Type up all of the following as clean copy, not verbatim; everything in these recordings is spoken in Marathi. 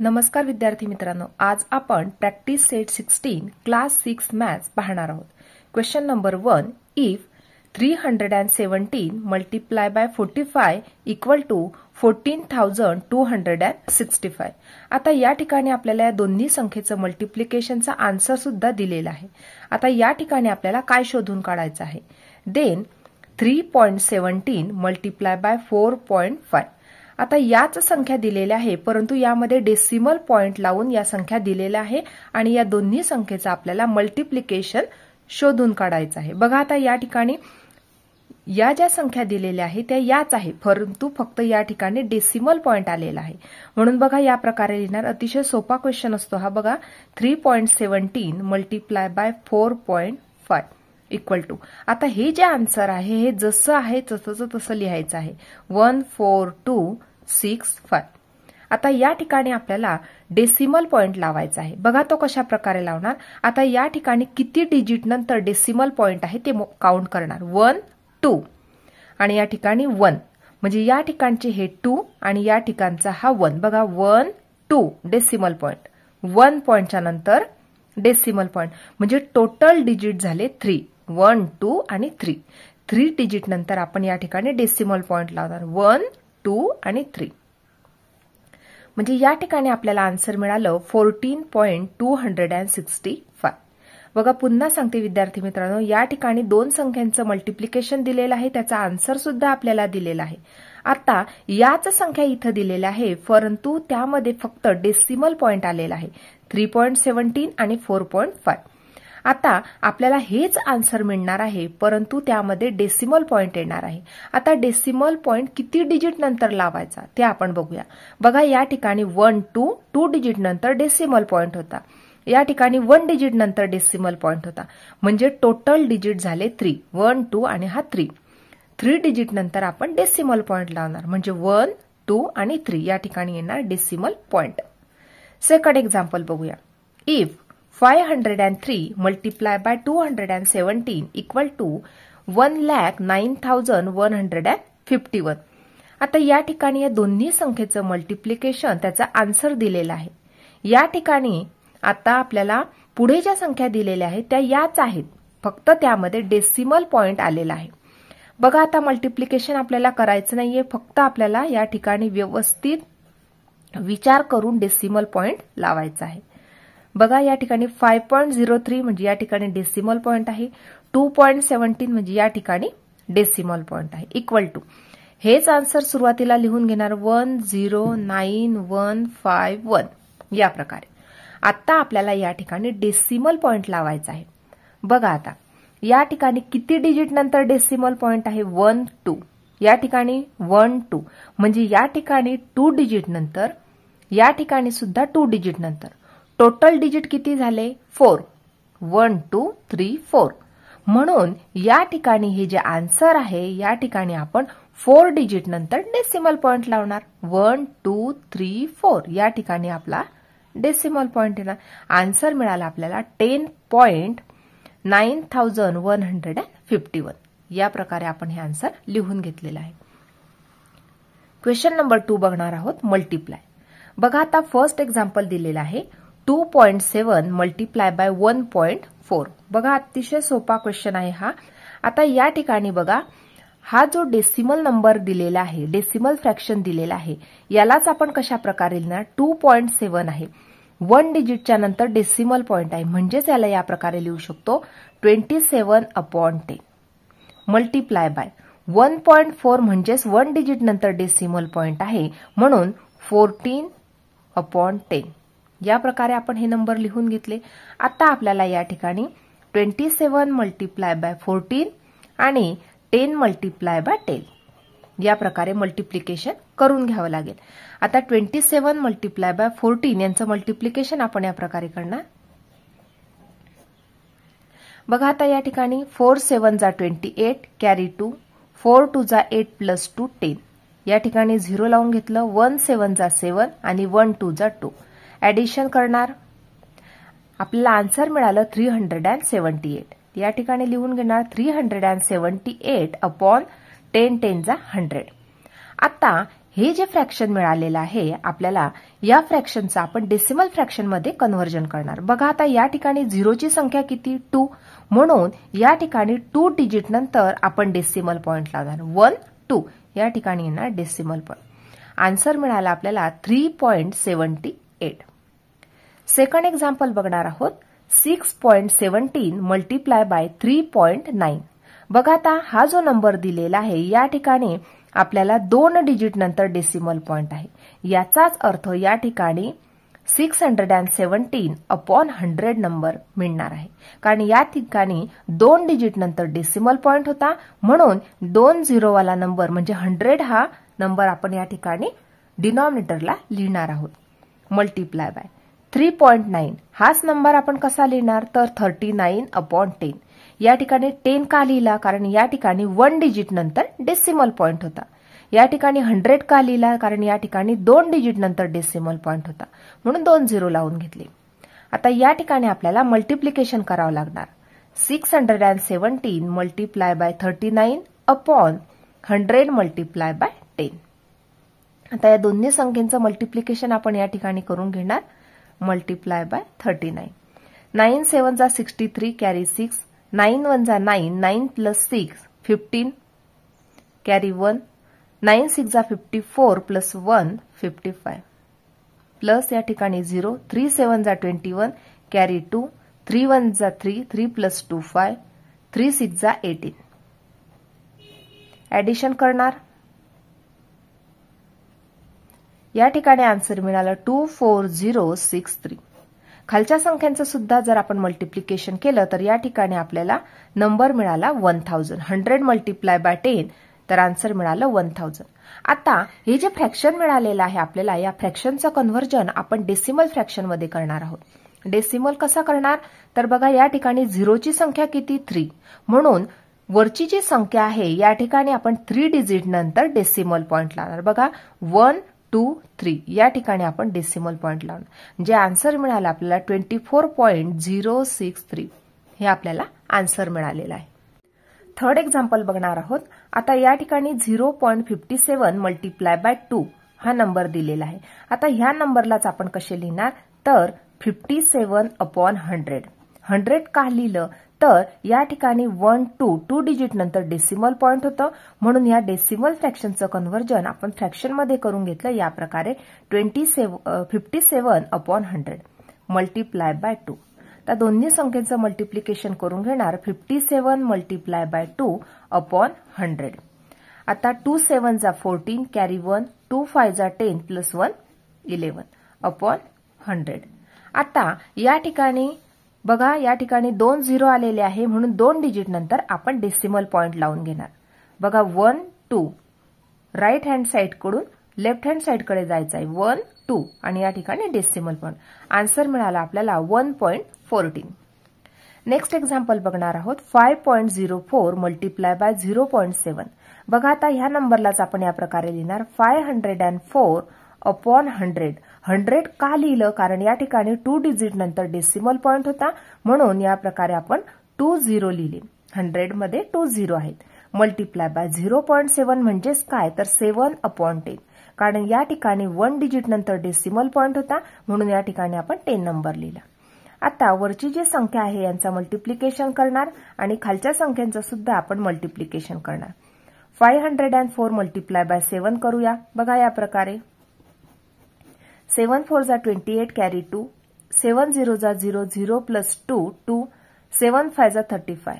नमस्कार विद्यार्थी मित्रांनो, आज आपण प्रॅक्टिस सेट 16 क्लास 6 मॅथ्स पाहणार आहोत। Question number 1, if 317 multiply by 45 equal to 14,265। आता या ठिकाणी आपल्याला या दोन्ही संख्येचं मल्टिप्लिकेशनचा आन्सर सुद्धा दिलेला आहे। आता या ठिकाणी आपल्याला काय शोधून काढायचं आहे? Then 3.17 multiply by 4.5। आता याच संख्या दिलेल्या आहे, परंतु यामध्ये डेसिमल पॉइंट लावून या संख्या दिलेल्या आहे आणि या दोन्ही संख्येचं आपल्याला मल्टिप्लिकेशन शोधून काढायचं आहे। बघा, आता या ठिकाणी या ज्या संख्या दिलेल्या आहेत त्या याच आहे, परंतु फक्त या ठिकाणी डेसिमल पॉइंट आलेला आहे। म्हणून बघा, या प्रकारे लिहिणार। अतिशय सोपा क्वेश्चन असतो हा। बघा, 3.17 मल्टिप्लाय बाय 4.5 इक्वल टू, आता हे जे आन्सर आहे हे जसं आहे तसं लिहायचं आहे, 14265। आता या ठिकाणी आपल्याला डेसिमल पॉइंट लावायचा आहे। बघा, तो कशा प्रकारे लावणार? आता या ठिकाणी किती डिजिट नंतर डेसिमल पॉइंट आहे ते काउंट करणार, 1 2 आणि या ठिकाणी 1, म्हणजे या ठिकाणचे हे 2 आणि या ठिकाणचा हा 1। बघा, 1 2 डेसिमल पॉइंट, 1 पॉइंटच्या नंतर डेसिमल पॉइंट, म्हणजे टोटल डिजिट झाले 3, 1 2 आणि 3। 3 डिजिट नंतर आपण या ठिकाणी डेसिमल पॉइंट लावणार, 1 2 आणि 3, म्हणजे या ठिकाणी आपल्याला आन्सर मिळालं 14.265। बघा, पुन्हा सांगते विद्यार्थी मित्रांनो, या ठिकाणी दोन संख्यांचं मल्टिप्लिकेशन दिलेलं आहे, त्याचा आन्सर सुद्धा आपल्याला दिलेला आहे। आता याच संख्या इथं दिलेल्या आहे, परंतु त्यामध्ये फक्त डेसिमल पॉइंट आलेला आहे, 3.17 आणि 4.5। आता आपल्याला हेच आन्सर मिळणार आहे, परंतु त्यामध्ये डेसिमल पॉइंट येणार आहे। आता डेसिमल पॉइंट किती डिजिट नंतर लावायचा ते आपण बघूया। बघा, या ठिकाणी 1 2 2 डिजिट नंतर डेसिमल पॉइंट होता, या ठिकाणी 1 डिजिट नंतर डेसिमल पॉइंट होता, म्हणजे टोटल डिजिट झाले 3, 1 2 आणि हा 3। 3 डिजिट नंतर आपण डेसिमल पॉइंट लावणार, म्हणजे 1 2 आणि 3 या ठिकाणी येणार डेसिमल पॉइंट। सेकंड एक्झाम्पल बघूया। If 503 multiply by 217 equal to 1,09,151। आता या ठिकाणी या दोन्ही संख्येचं मल्टिप्लिकेशन, त्याचा आन्सर दिलेला आहे। या ठिकाणी आता आपल्याला पुढे ज्या संख्या दिलेल्या आहेत त्या याच आहेत, फक्त त्यामध्ये डेसिमल पॉइंट आलेला आहे। बघा, आता मल्टिप्लिकेशन आपल्याला करायचं नाहीये, फक्त आपल्याला या ठिकाणी व्यवस्थित विचार करून डेसिमल पॉइंट लावायचा आहे। बघा, या ठिकाणी 5.03 म्हणजे या ठिकाणी डेसिमल पॉइंट आहे, 2.17 म्हणजे या ठिकाणी डेसिमल पॉइंट आहे, इक्वल टू, हेच आन्सर सुरुवातीला लिहून घेणार, 109,151 या प्रकारे। आता आपल्याला या ठिकाणी डेसिमल पॉइंट लावायचा आहे। बघा, आता या ठिकाणी किती डिजिट नंतर डेसिमल पॉइंट आहे, 1 2, या ठिकाणी 1 2, म्हणजे या ठिकाणी 2 डिजिट नंतर, या ठिकाणी सुद्धा 2 डिजिट नंतर, टोटल डिजिट किती झाले, 4, 1 2 3 4। म्हणून या ठिकाणी हे जे आन्सर आहे, या ठिकाणी आपण 4 डिजिट नंतर डेसिमल पॉइंट लावणार, 1 2 3 4 या ठिकाणी आपला डेसिमल पॉइंट येणार। आन्सर मिळाला आपल्याला 10.9151। या प्रकारे आपण हे आन्सर लिहून घेतलेलं आहे। क्वेश्चन नंबर 2 बघणार आहोत, मल्टिप्लाय। बघा, आता फर्स्ट एक्झाम्पल दिलेला आहे, 2.7 मल्टिप्लाय बाय 1.4। बघा, अतिशय सोपा क्वेश्चन आहे हा। आता या ठिकाणी बघा, हा जो डेसिमल नंबर दिलेला आहे, डेसिमल फ्रॅक्शन दिलेला आहे, यालाच आपण कशा प्रकारे लिहिणार, 2.7 आहे, 1 डिजिटच्या नंतर डेसिमल पॉइंट आहे, म्हणजेच याला या प्रकारे लिहू शकतो, 27/10 मल्टिप्लाय बाय 1.4 म्हणजेच 1 डिजिट नंतर डेसिमल पॉइंट आहे, म्हणून 14/10 या प्रकारे आपण हे नंबर लिहून घेतले। आता आपल्याला या ठिकाणी 27 मल्टिप्लाय बाय 14 आणि 10 मल्टिप्लाय बाय 10 या प्रकारे मल्टिप्लिकेशन करून घ्यावं लागेल। आता 27 मल्टिप्लाय बाय 14 यांचं मल्टिप्लिकेशन आपण या प्रकारे करणार। बघा, आता या ठिकाणी 4 7 जा 28 कॅरी 2, 4 2 जा 8 प्लस 2 10, या ठिकाणी 0 लावून घेतलं, 1 7 जा 7 आणि 1 2 जा 2, ऍडिशन करणार, आपल्याला आन्सर मिळालं 378। या ठिकाणी लिहून घेणार 378 अपॉन 10 10 जा 100। आता हे जे फ्रॅक्शन मिळालेलं आहे आपल्याला, या फ्रॅक्शनचं आपण डेसिमल फ्रॅक्शनमध्ये कन्व्हर्जन करणार. बघा आता या ठिकाणी झिरोची संख्या किती, 2. म्हणून या ठिकाणी 2 डिजिट नंतर आपण डेसिमल पॉइंट लावणार. 1, 2 या ठिकाणी येणार डेसिमल पॉइंट. आन्सर मिळाला आपल्याला 3.78. सेकंड एक्झाम्पल बघणार आहोत. 6.17 मल्टिप्लाय बाय 3.9. बघा आता हा जो नंबर दिलेला आहे या ठिकाणी आपल्याला 2 डिजिट नंतर डेसिमल पॉइंट आहे. याचाच अर्थ या ठिकाणी 617 अपॉन 100 नंबर मिळणार आहे. कारण या ठिकाणी 2 डिजिट नंतर डेसिमल पॉइंट होता, म्हणून 2 झिरोवाला नंबर म्हणजे 100 हा नंबर आपण या ठिकाणी डिनॉमिनेटरला लिहिणार आहोत. मल्टिप्लाय बाय 3.9 हाच नंबर आपण कसा लिहिणार, तर 39 अपॉन 10. या ठिकाणी 10 का लिहिला, कारण या ठिकाणी 1 डिजिट नंतर डेसिमल पॉइंट होता. या ठिकाणी 100 का लिहिला, कारण या ठिकाणी 2 डिजिट नंतर डेसिमल पॉइंट होता, म्हणून 2 झिरो लावून घेतले. आता या ठिकाणी आपल्याला मल्टिप्लिकेशन करावं लागणार. 617 multiply by 39 upon 100 multiply by 10. आता या दोन्ही संख्येचं मल्टिप्लिकेशन आपण या ठिकाणी करून घेणार. Multiply by 39. 9 7 जा 63 कॅरी 6. 9 1 जा 9. 9 प्लस 6 15 कॅरी 1. 9 6 जा 54 प्लस 1 55 प्लस या ठिकाणी 0. 3 7 जा 21 कॅरी 2. 3 1 जा 3. 3 प्लस 2 5. 3 6 जा 18. ऍडिशन करणार. या ठिकाणी आन्सर मिळाला 24063. खालच्या संख्यांचं सुद्धा जर आपण मल्टिप्लिकेशन केलं तर या ठिकाणी आपल्याला नंबर मिळाला 1000. 100 मल्टिप्लाय बाय 10 तर आन्सर मिळालं 1000. आता हे जे फ्रॅक्शन मिळालेलं आहे आपल्याला, या फ्रॅक्शनचं कन्व्हर्जन आपण डेसिमल फ्रॅक्शनमध्ये करणार आहोत. डेसिमल कसा करणार, तर बघा या ठिकाणी झिरोची संख्या किती, 3. म्हणून वरची जी संख्या आहे या ठिकाणी आपण 3 डिजिट नंतर डेसिमल पॉइंट लावणार. बघा 1 2 3 या ठिकाणी आपण डेसिमल पॉइंट लावणार. जे आन्सर मिळालं आपल्याला 24.063 हे आपल्याला आन्सर मिळालेलं आहे. थर्ड एक्झाम्पल बघणार आहोत. आता या ठिकाणी 0.57 मल्टिप्लाय बाय 2 हा नंबर दिलेला आहे. आता ह्या नंबरलाच आपण कसे लिहिणार, तर 57 अपॉन 100. 100 का लिहिलं, तर या ठिकाणी 1 2 डिजिट नंतर डेसिमल पॉइंट होतं, म्हणून या डेसिमल फ्रॅक्शनचं कन्व्हर्जन आपण फ्रॅक्शनमध्ये करून घेतलं. या प्रकारे 57 अपॉन 100 मल्टिप्लाय बाय 2. तर दोन्ही संख्येचं मल्टिप्लिकेशन करून घेणार. 57 मल्टिप्लाय बाय 2 अपॉन 100. आता 2 7 जा 14 कॅरी 1. 2 5 जा 10 प्लस 1 11 अपॉन 100. आता या ठिकाणी बघा या ठिकाणी 2 झिरो आलेले आहे, म्हणून 2 डिजिट नंतर आपण डेसिमल पॉइंट लावून घेणार. बघा 1 2 राईट हँड साइड कडून लेफ्ट हँड साइड कडे जायचं आहे. 1 2 आणि या ठिकाणी डेसिमल पॉइंट. आन्सर मिळाला आपल्याला 1.14. नेक्स्ट एक्झाम्पल बघणार आहोत. 5.04 मल्टिप्लाय बाय 0.7. बघा आता ह्या नंबरलाच आपण या प्रकारे लिहिणार. 504 अपॉन 100. 100 का लिहिलं, कारण या ठिकाणी 2 डिजिट नंतर डेसिमल पॉइंट होता, म्हणून या प्रकारे आपण 2 झिरो लिहिले. 100 मध्ये 2 झिरो आहेत. मल्टिप्लाय बाय 0.7 म्हणजेच काय, तर 7 अपॉन 10. कारण या ठिकाणी 1 डिजिट नंतर डेसिमल पॉइंट होता, म्हणून या ठिकाणी आपण 10 नंबर लिहिला. आता वरची जी संख्या आहे यांचा मल्टिप्लिकेशन करणार आणि खालच्या संख्यांचं सुद्धा आपण मल्टिप्लिकेशन करणार. 504 मल्टिप्लाय बाय 7 करूया. बघा या प्रकारे 7 4 जा 28 कॅरी 2. 7 0 जा 0 0 प्लस 2 2. 7 5 जा 35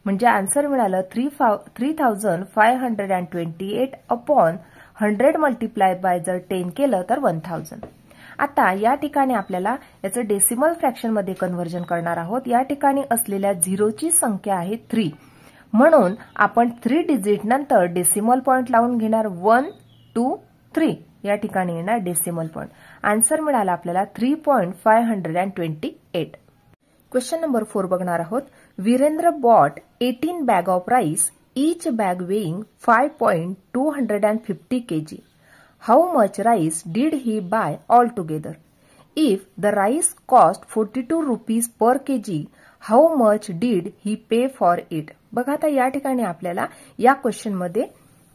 म्हणजे आन्सर मिळालं 3528 अपॉन 100 मल्टिप्लाय बाय जर 10 केलं तर 1000. आता या ठिकाणी आपल्याला याचं डेसिमल फ्रॅक्शन मध्ये कन्व्हर्जन करणार आहोत. या ठिकाणी असलेल्या झिरोची संख्या आहे 3, म्हणून आपण 3 डिजिट नंतर डेसिमल पॉइंट लावून घेणार. 1 2 3 या ठिकाणी येणार डेसिमल पॉइंट. आन्सर मिळाला आपल्याला 3.528. क्वेश्चन नंबर 4 बघणार आहोत. Virendra bought 18 bag of rice, each bag weighing 5.250 kg. How much rice did he buy altogether? If the rice cost 42 rupees per kg, how much did he pay for it? बघा आता या ठिकाणी आपल्याला या क्वेश्चन मध्ये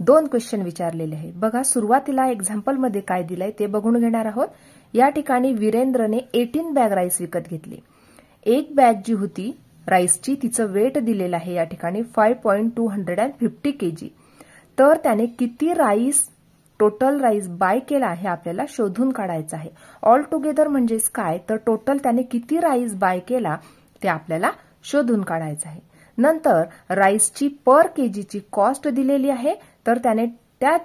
2 क्वेश्चन विचारलेले आहे. बघा सुरुवातीला एक्झाम्पल मध्ये काय दिलंय ते बघून घेणार आहोत. या ठिकाणी वीरेंद्रने 18 बॅग राईस विकत घेतली. एक बॅग जी होती राईसची तिचं वेट दिलेलं आहे या ठिकाणी 5.250 kg. तर त्याने किती राईस टोटल राईस बाय केला हे आपल्याला शोधून काढायचं आहे. ऑल टुगेदर म्हणजेच काय तर टोटल त्याने किती राईस बाय केला ते आपल्याला शोधून काढायचं आहे. नंतर राईसची पर केजीची कॉस्ट दिलेली आहे. तर त्याने त्या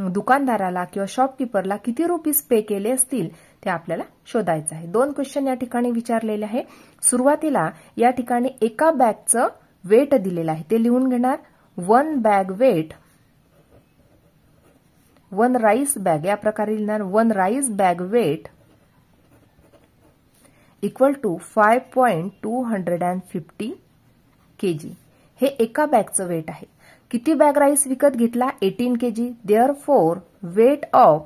दुकानदाराला किंवा शॉपकीपरला किती रुपीज पे केले असतील ते आपल्याला शोधायचं आहे. 2 क्वेश्चन या ठिकाणी विचारलेले आहे. सुरुवातीला या ठिकाणी एका बॅगचं वेट दिलेलं आहे ते लिहून घेणार. 1 बॅग वेट 1 राईस बॅग या प्रकारे लिहिणार. 1 rice bag weight equal to 5.250 kg. हे एका बॅगचं वेट आहे. किती बॅग राईस विकत घेतला 18 kg. Therefore weight of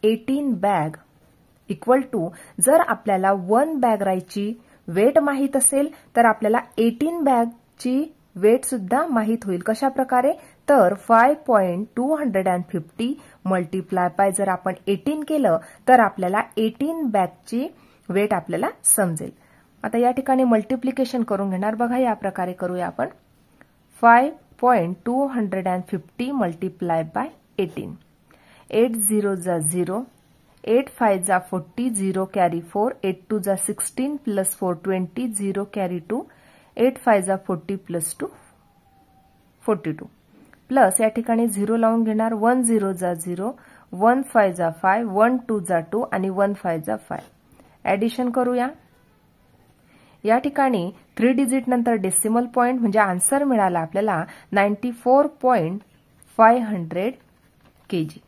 18 bag equal to जर आपल्याला 1 बॅग राईसची वेट माहित असेल तर आपल्याला 18 बॅगची वेट सुद्धा माहित होईल. कशा प्रकारे तर 5.250 मल्टिप्लाय बाय जर आपण 18 केलं तर आपल्याला 18 बॅगची वेट आपल्याला समजेल. आता या ठिकाणी मल्टिप्लिकेशन करून घेणार. बघा या प्रकारे करूया आपण. 5.250 मल्टिप्लाय बाय 18. 8 0 जा 0, 8 5 जा 40, 0 कॅरी 4, 8 2 जा 16 प्लस 4 20, 0 कॅरी 2, 8 5 जा 40 प्लस 2 42 प्लस या ठिकाणी 0 लावून घेणार. 1 0 जा 0, 1 5 जा 5, 1 2 जा 2 आणि 1 5 जा 5. ऍडिशन करूया. या ठिकाणी 3 डिजिट नंतर डेसिमल पॉइंट म्हणजे आन्सर मिळाला आपल्याला 94.500 kg.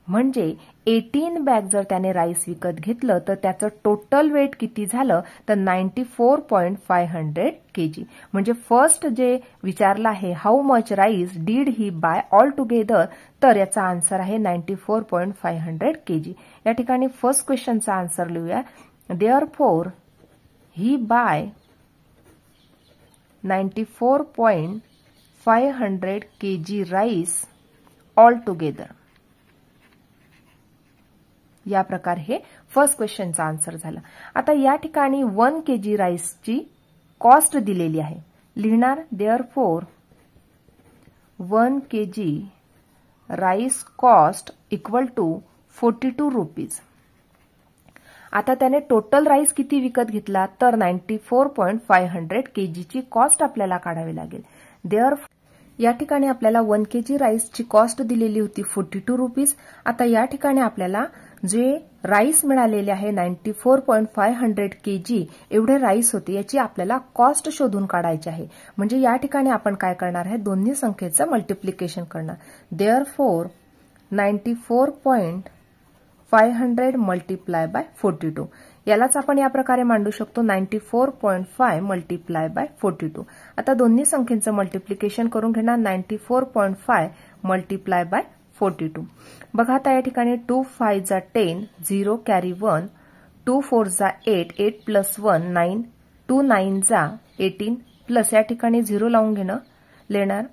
म्हणजे 18 बॅग जर त्याने राईस विकत घेतलं तर त्याचं टोटल वेट किती झालं तर 94.500 kg. म्हणजे फर्स्ट जे विचारलं आहे how much rice did he buy altogether तर याचा आन्सर आहे 94.500 kg. या ठिकाणी फर्स्ट क्वेश्चनचा आन्सर लिहूया. Therefore he buy 94.500 kg rice altogether. या प्रकारे हे फर्स्ट क्वेश्चनचा आन्सर झाला. आता या ठिकाणी 1 kg राईसची कॉस्ट दिलेली आहे. लिहिणार therefore 1 kg rice cost equal to 42 rupees. आता त्याने टोटल राईस किती विकत घेतला तर 94.500 kg ची कॉस्ट आपल्याला काढावी लागेल. देअरफॉर या ठिकाणी आपल्याला 1 kg राईसची कॉस्ट दिलेली होती 42 रुपीज. आता या ठिकाणी आपल्याला जे राईस मिळालेले आहे 94.500 kg एवढे राईस होते याची आपल्याला कॉस्ट शोधून काढायची आहे. म्हणजे या ठिकाणी आपण काय करणार आहे दोन्ही संख्येचं मल्टिप्लिकेशन करणार. Therefore 94.500 multiply by 42. यालाच आपण या प्रकारे मांडू शकतो 94.5 मल्टिप्लाय बाय 42. आता दोन्ही संख्येचं मल्टिप्लिकेशन करून घेणार. 94.5 मल्टिप्लाय बाय 42. बघा आता या ठिकाणी 2 5 जा 10, 0 कॅरी 1, 2 4 जा 8, 8 प्लस 1 9, 2 9 जा 18 प्लस या ठिकाणी 0 लावून घेणं लिहिणार.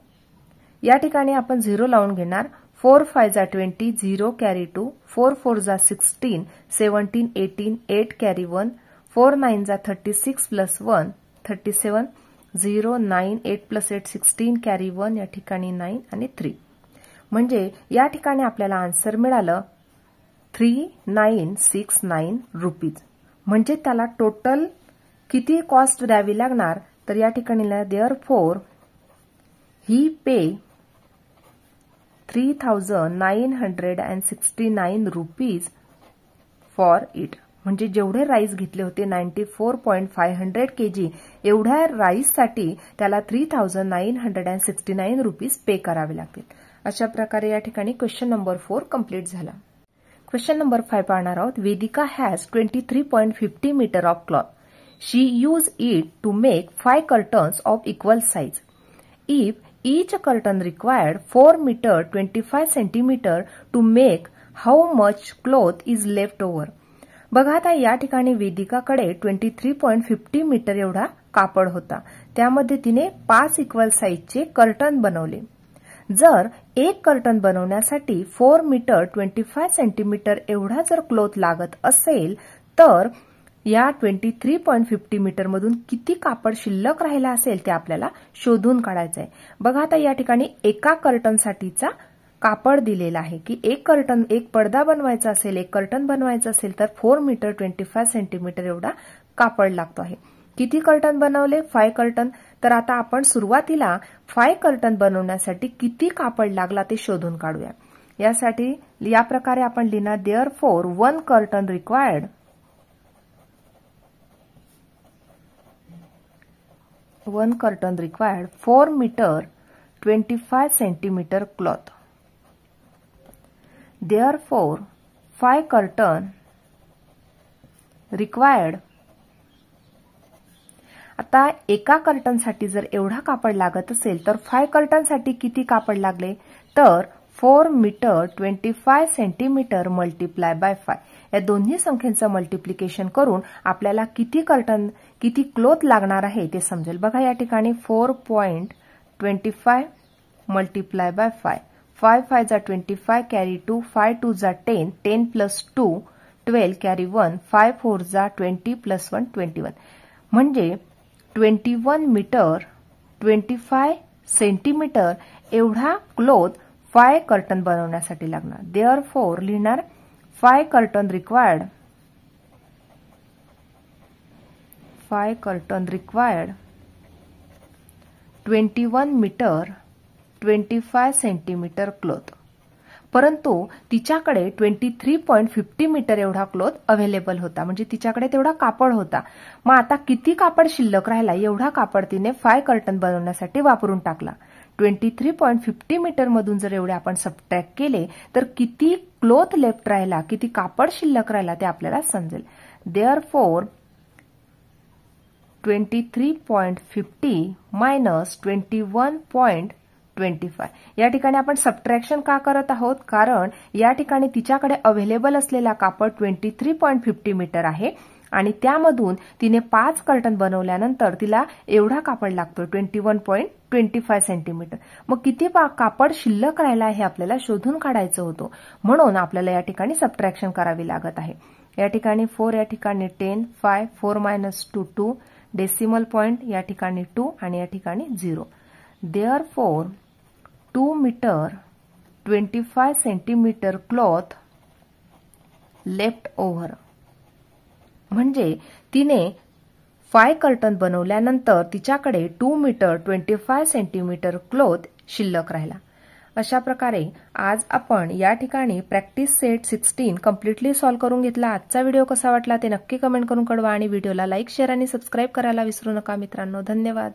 या ठिकाणी आपण 0 लावून घेणार. 4 5 जा 20, 0 कॅरी 2, 4 4 जा 16, 17 18, 8 कॅरी 1, 4 9 जा 36 प्लस 1 37, 0 9 8 प्लस 8 16 कॅरी 1 या ठिकाणी 9 आणि 3. म्हणजे या ठिकाणी आपल्याला आन्सर मिळालं 3969 रुपीज. म्हणजे त्याला टोटल किती कॉस्ट द्यावी लागणार तर या ठिकाणी therefore he pay 3969 rupees for it. म्हणजे जेवढे राईस घेतले होते 94.500 kg एवढ्या राईससाठी त्याला 3969 रुपीज पे करावे लागतील. अशा प्रकारे या ठिकाणी क्वेश्चन नंबर 4 कंप्लीट झाला. क्वेश्चन नंबर 5 पाहणार आहोत. Vedika has 23.50 metre of cloth. She use it to make 5 curtains of equal size. If each curtain required 4 meter 25 centimeter to make how much cloth is left over. बघा आता या ठिकाणी वेदिकाकडे 23.50 मीटर एवढा कापड होता. त्यामध्ये तिने 5 इक्वल साईजचे कर्टन बनवले। जर एक कर्टन बनवण्यासाठी 4 मीटर 25 सेंटीमीटर एवढा जर क्लॉथ लागत असेल तर या 23.50 मीटर मधून किती कापड शिल्लक राहिला असेल ते आपल्याला शोधून काढायचं आहे। बघा आता या ठिकाणी एका कर्टनसाठीचा कापड दिलेला आहे की एक पडदा बनवायचा असेल, एक कर्टन बनवायचं असेल तर 4 मीटर 25 सेंटीमीटर एवढा कापड लागतो आहे। किती कर्टन बनवले? 5 कर्टन। तर आता आपण सुरुवातीला 5 कर्टन बनवण्यासाठी किती कापड लागला ते शोधून काढूया। यासाठी या प्रकारे आपण लिहिणार therefore 1 curtain required 4 metre 25 centimetre cloth. Therefore, 5 curtain required। आता एका कर्टनसाठी जर एवढा कापड लागत असेल तर 5 कर्टनसाठी किती कापड लागले? तर 4 मीटर 25 सेंटीमीटर मल्टिप्लाय बाय 5 या दोन्ही संख्येचं मल्टिप्लिकेशन करून आपल्याला किती क्लॉथ लागणार आहे ते समजेल। बघा या ठिकाणी 4.25 मल्टिप्लाय बाय 5 5 5 जा 25 कॅरी 2 5 2 जा 10 10 प्लस 2 12 कॅरी 1 5 4 जा 20 प्लस 1 21 म्हणजे 21 मीटर 25 सेंटीमीटर एवढा क्लॉथ 5 कर्टन बनवण्यासाठी लागणार। देअरफॉर लिहिणार 5 curtain required 21 metre 25 centimetre cloth. परंतु तिच्याकडे 23.50 मीटर एवढा क्लॉथ अवेलेबल होता, म्हणजे तिच्याकडे तेवढा कापड होता। मग आता किती कापड शिल्लक राहिला? एवढा कापड तिने 5 कर्टन बनवण्यासाठी वापरून टाकला। 23.50 मीटर मधून जर एवढे आपण सबट्रॅक्ट केले तर किती क्लॉथ लेफ्ट राहिला, किती कापड शिल्लक राहिला ते आपल्याला समजेल। देअरफॉर 23.50 मायनस 21.25 या ठिकाणी आपण सबट्रॅक्शन का करत आहोत? कारण या ठिकाणी तिच्याकडे अवेलेबल असलेला कापड 23.50 मीटर आहे आणि त्यामधून तिने 5 कर्टन बनवल्यानंतर तिला एवढा कापड लागतो 21.25 सेंटीमीटर। मग किती कापड शिल्लक राहिला हे आपल्याला शोधून काढायचं होतं, म्हणून आपल्याला या ठिकाणी सबट्रॅक्शन करावी लागत आहे। या ठिकाणी 4, या ठिकाणी 10 5 4 मायनस 2 2 डेसिमल पॉइंट या ठिकाणी 2 आणि या ठिकाणी 0। Therefore 2 metre 25 centimetre cloth left over म्हणजे तिने 5 कर्टन बनवल्यानंतर तिच्याकडे 2 मीटर 25 सेंटीमीटर क्लॉथ शिल्लक राहिला। अशा प्रकारे आज आपण या ठिकाणी प्रॅक्टिस सेट 16 कम्प्लिटली सॉल्व्ह करून घेतला। आजचा व्हिडिओ कसा वाटला ते नक्की कमेंट करून कळवा आणि व्हिडिओला लाईक शेअर आणि सबस्क्राईब करायला विसरू नका मित्रांनो। धन्यवाद।